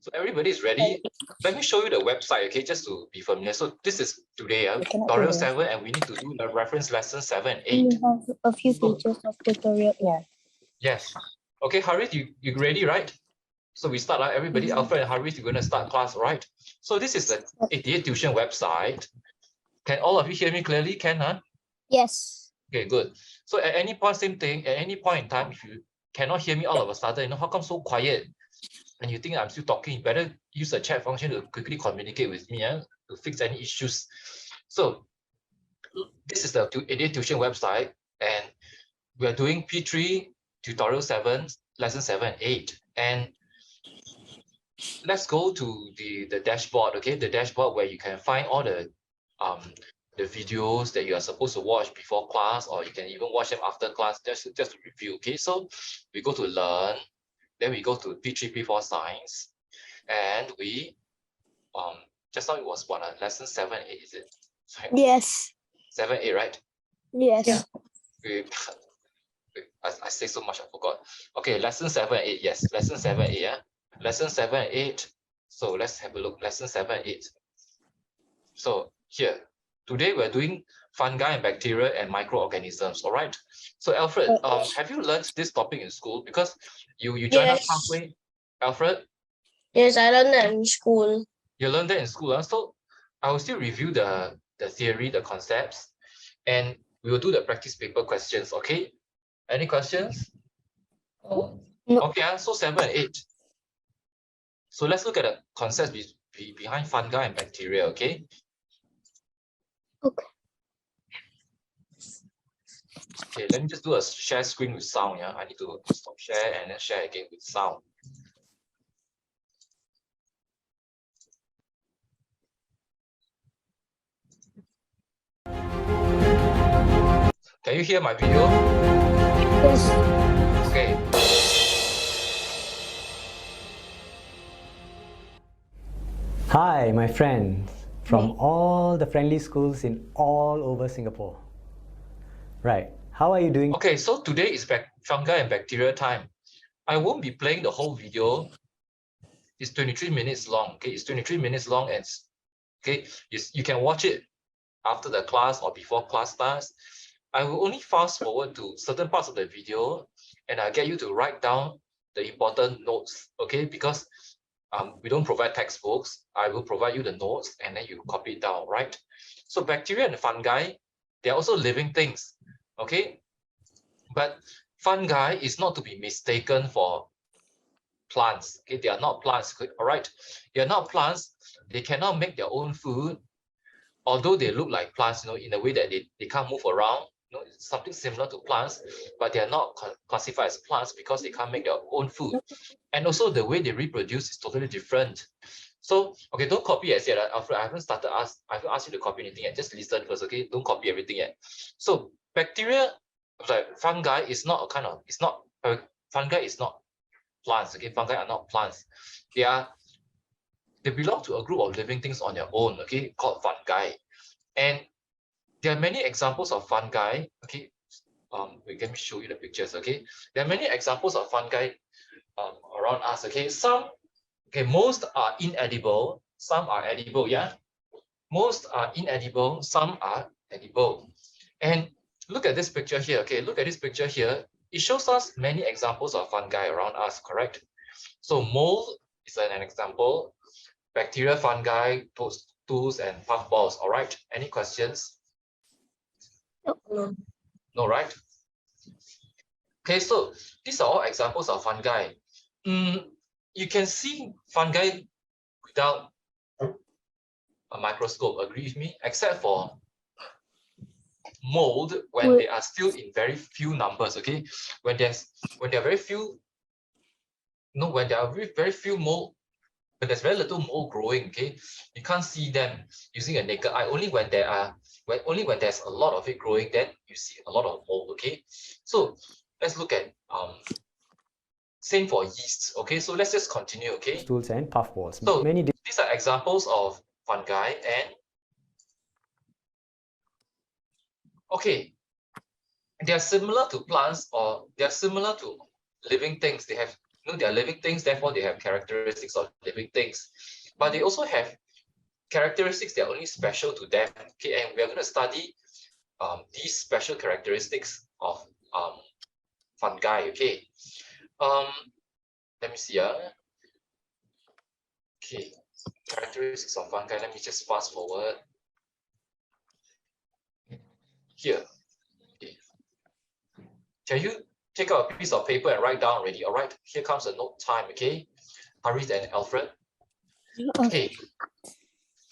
So everybody is ready. Let me show you the website, okay, just to be familiar. So this is today, tutorial 7, and we need to do the reference lesson 7 and 8. We have a few pages of tutorial. Yeah. Yes. Okay, Harith, you ready, right? So we start, everybody, Alfred and Harith, you're going to start class, right? So this is the 88 Tuition website. Can all of you hear me clearly? Can, huh? Yes. Okay, good. So at any point, same thing, at any point in time, if you cannot hear me all of a sudden, you know, how come so quiet? And you think I'm still talking, you better use the chat function to quickly communicate with me to fix any issues. So this is the 88 Tuition website, and we are doing P3 tutorial 7, lesson 7 and 8. And let's go to the dashboard, okay? The dashboard where you can find all the videos that you are supposed to watch before class, or you can even watch them after class, just to review, okay? So we go to learn, then we go to P3, P4 science, and we just now it was what, lesson 7 and 8, is it? Sorry. Yes. 7, 8, right? Yes. I say so much, I forgot. Okay, lesson 7 and 8, yes, lesson 7 and 8, yeah. Lesson 7 and 8. So let's have a look. Lesson 7 and 8. So here, today we're doing fungi and bacteria and microorganisms. All right. So Alfred, have you learned this topic in school? Because you joined us halfway. Alfred? Yes, I learned that in school. You learned that in school. So I will still review the theory, the concepts, and we will do the practice paper questions. Okay. Any questions? Oh. No. Okay. So 7 and 8. So let's look at the concepts behind fungi and bacteria, okay? Okay. Okay, let me just do a share screen with sound, yeah? I need to stop share and then share again with sound. Can you hear my video? Yes. Okay. Hi, my friends from all the friendly schools in all over Singapore. Right, how are you doing? Okay, so today is fungi and bacteria time. I won't be playing the whole video. It's 23 minutes long. Okay, it's 23 minutes long, and okay, you can watch it after the class or before class starts. I will only fast forward to certain parts of the video, and I'll get you to write down the important notes, okay? Because we don't provide textbooks. I will provide you the notes, and then you copy it down, right? So bacteria and fungi, they're also living things, okay? But fungi is not to be mistaken for plants, okay? They are not plants, all right? They are not plants. They cannot make their own food, although they look like plants, you know, in a way that they can't move around. You know, it's something similar to plants, but they are not classified as plants because they can't make their own food. And also the way they reproduce is totally different. So, okay, don't copy as yet, Alfred. I haven't asked you to copy anything yet. Just listen first, okay? Don't copy everything yet. So bacteria, fungi is not a kind of, fungi is not plants, okay? Fungi are not plants. They belong to a group of living things on their own, okay, called fungi. And there are many examples of fungi, okay. Let me show you the pictures, okay. There are many examples of fungi around us, okay. Most are inedible, some are edible, yeah. Most are inedible, some are edible. And look at this picture here, okay. Look at this picture here. It shows us many examples of fungi around us, correct? So mold is an example. Bacteria, fungi, tools, and puffballs. All right. Any questions? No. No, right? Okay, so these are all examples of fungi. You can see fungi without a microscope, agree with me? Except for mold, when they are still in very few numbers, okay? When there are very few, when there are very few mold, when there's very little mold growing, okay, you can't see them using a naked eye. Only when there's a lot of it growing, then you see a lot of mold, okay? So let's look at same for yeast, okay? So let's just continue, okay? Tools and puffballs. So these are examples of fungi, and okay, they are similar to plants, or they are similar to living things. They have You know, they are living things, therefore they have characteristics of living things. But they also have characteristics that are only special to them. Okay, and we are going to study these special characteristics of fungi. Okay, let me see. Okay, characteristics of fungi. Let me just fast forward here. Okay. Can you take out a piece of paper and write down already? All right, here comes the note time. Okay, Harith and Alfred. Okay,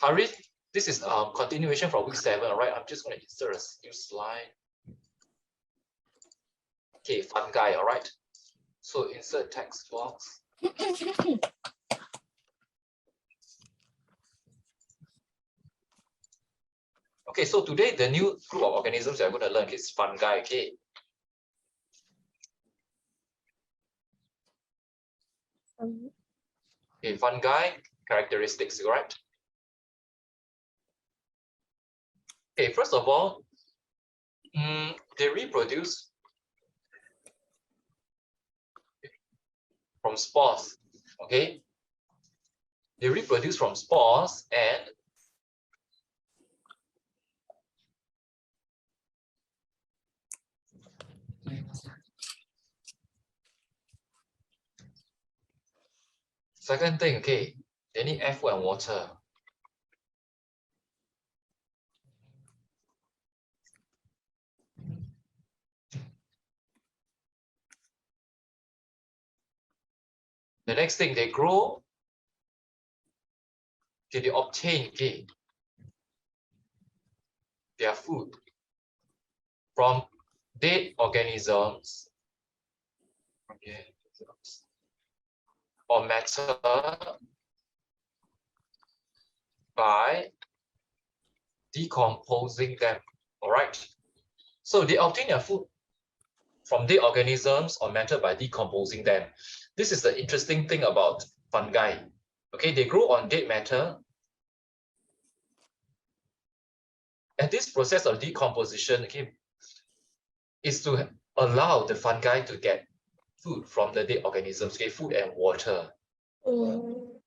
Harith, this is continuation from week 7. All right, I'm just going to insert a new slide. Okay, fungi. All right, so insert text box. Okay, so today the new group of organisms that I'm going to learn is fungi. Okay. Okay, fungi characteristics, right? Okay, first of all, they reproduce from spores. Okay, they reproduce from spores, and second thing, okay, they need air, food, and water. The next thing, they grow, okay, they obtain, okay, their food from dead organisms, okay, or matter by decomposing them. All right, so they obtain their food from dead organisms or matter by decomposing them. This is the interesting thing about fungi. Okay, they grow on dead matter. And this process of decomposition, okay, is to allow the fungi to get food from the dead organisms, okay, food and water.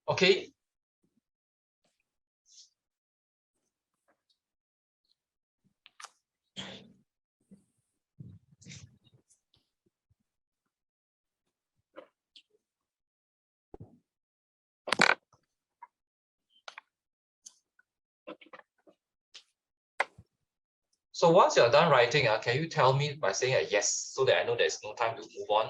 Okay. So once you're done writing, can you tell me by saying a yes, so that I know there's no time to move on?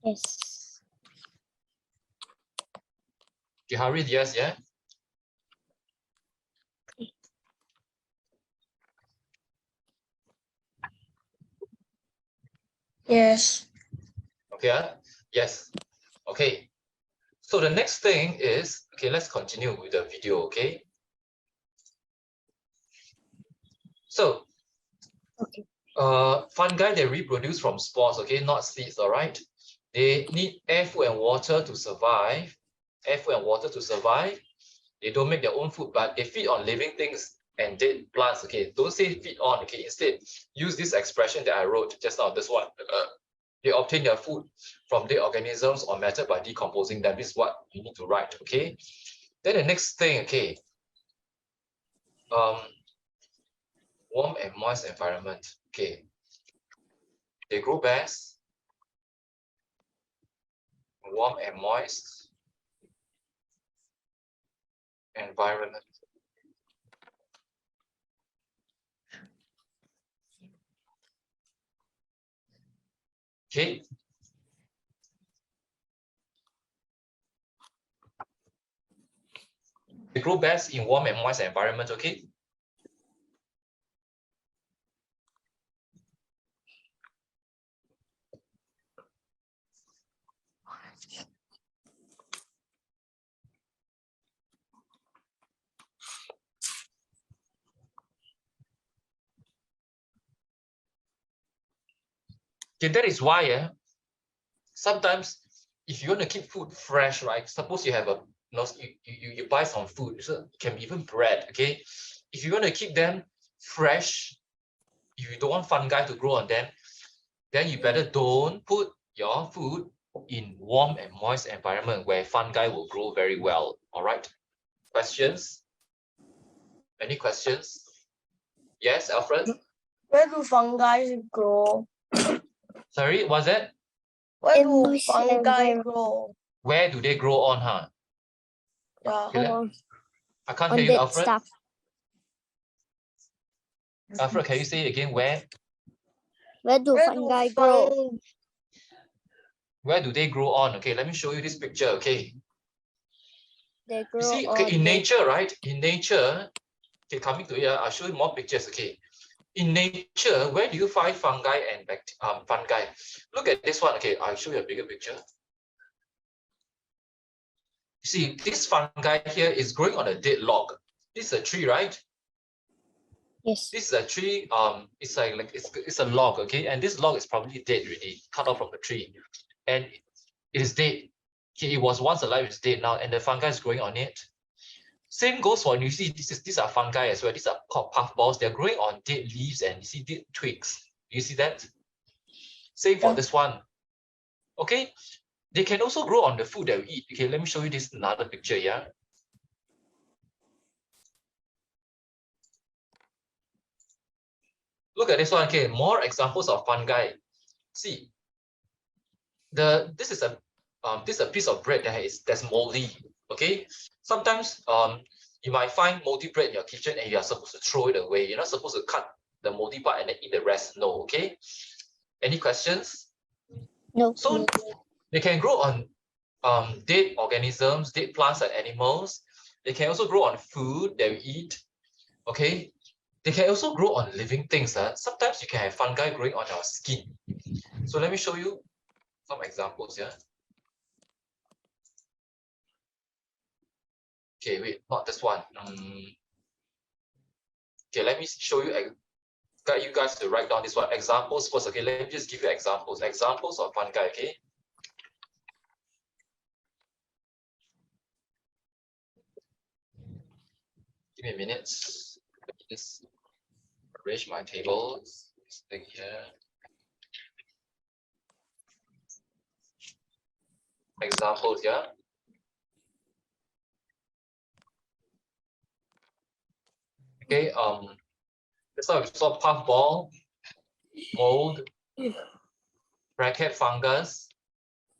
Yes. Harith, yes, yeah? Yes. Okay, yes. Okay. So the next thing is, okay, let's continue with the video, okay? So, Okay. fungi, they reproduce from spores, okay, not seeds, all right? They need air, food, and water to survive. Air, food, and water to survive. They don't make their own food, but they feed on living things and dead plants, okay? Don't say feed on, okay? Instead, use this expression that I wrote just now, this one. They obtain their food from dead organisms or matter by decomposing them. This is what you need to write, okay? Then the next thing, okay, warm and moist environment, okay. They grow best in warm and moist environment. Okay. They grow best in warm and moist environment, okay? Okay, that is why sometimes if you want to keep food fresh, right? Suppose you have a you buy some food, so it can be even bread. Okay, if you want to keep them fresh, if you don't want fungi to grow on them, then you better don't put your food in warm and moist environment where fungi will grow very well. All right. Questions? Any questions? Yes, Alfred? Where do fungi grow? Sorry, what's that? Where In do moist fungi environment. grow? Where do they grow on, huh? Yeah. Okay, I can't On hear you, dead Alfred. stuff. Alfred, can you say again where? Where do Where fungi do grow? Where do they grow on? Okay, let me show you this picture. Okay, They you grow see, okay, on in dead. nature, right? In nature, okay, coming to here, I'll show you more pictures. Okay, in nature, where do you find fungi and fungi? Look at this one. Okay, I'll show you a bigger picture. See, this fungi here is growing on a dead log. This is a tree, right? Yes. This is a tree. It's like it's a log, okay, and this log is probably dead already, cut off from the tree, and it is dead. Okay, it was once alive, it's dead now, and the fungi is growing on it. Same goes for, you see, these are fungi as well. These are called puffballs. They're growing on dead leaves and you see dead twigs. You see that? Same for this one. Okay, they can also grow on the food that we eat. Okay, let me show you this another picture. Yeah. Look at this one. Okay, more examples of fungi. See, this is a piece of bread that's moldy. Okay, sometimes you might find moldy bread in your kitchen and you are supposed to throw it away. You're not supposed to cut the moldy part and then eat the rest. No. Okay. Any questions? No. So they can grow on dead organisms, dead plants and animals. They can also grow on food that we eat. Okay. They can also grow on living things. Sometimes you can have fungi growing on your skin. So let me show you some examples. Yeah. Okay, wait, not this one. Okay, let me show you, guide you guys to write down this one. Examples first. Okay, let me just give you examples. Examples of fungi. Okay. Give me a minute. Let me just arrange my tables. This thing here. Examples, yeah. Okay, that's how we saw puffball, mold, bracket fungus,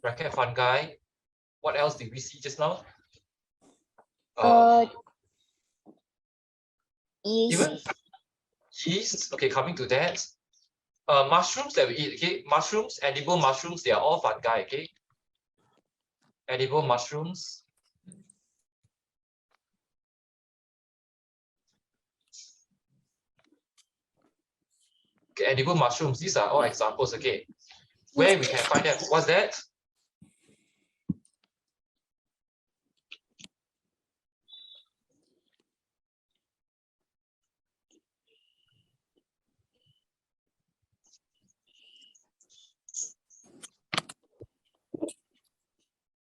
bracket fungi. What else did we see just now? Yeast. Even yeast. Okay, coming to that. Mushrooms that we eat. Okay, mushrooms, edible mushrooms, they are all fungi. Okay, edible mushrooms. Okay, edible mushrooms. These are all examples. Okay, where we can find them. What's that?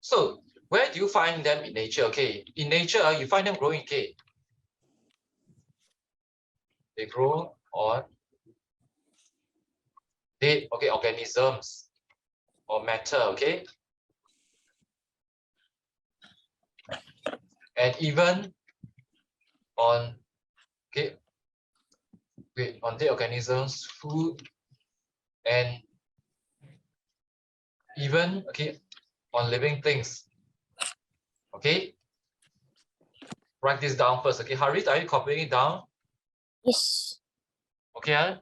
So where do you find them in nature? Okay, in nature, you find them growing. Okay, they grow on dead, okay, organisms or matter. Okay, and even on, okay, wait, on dead organisms, food, and even, okay, on living things. Okay, write this down first. Okay, Harit, are you copying it down? Yes. Okay,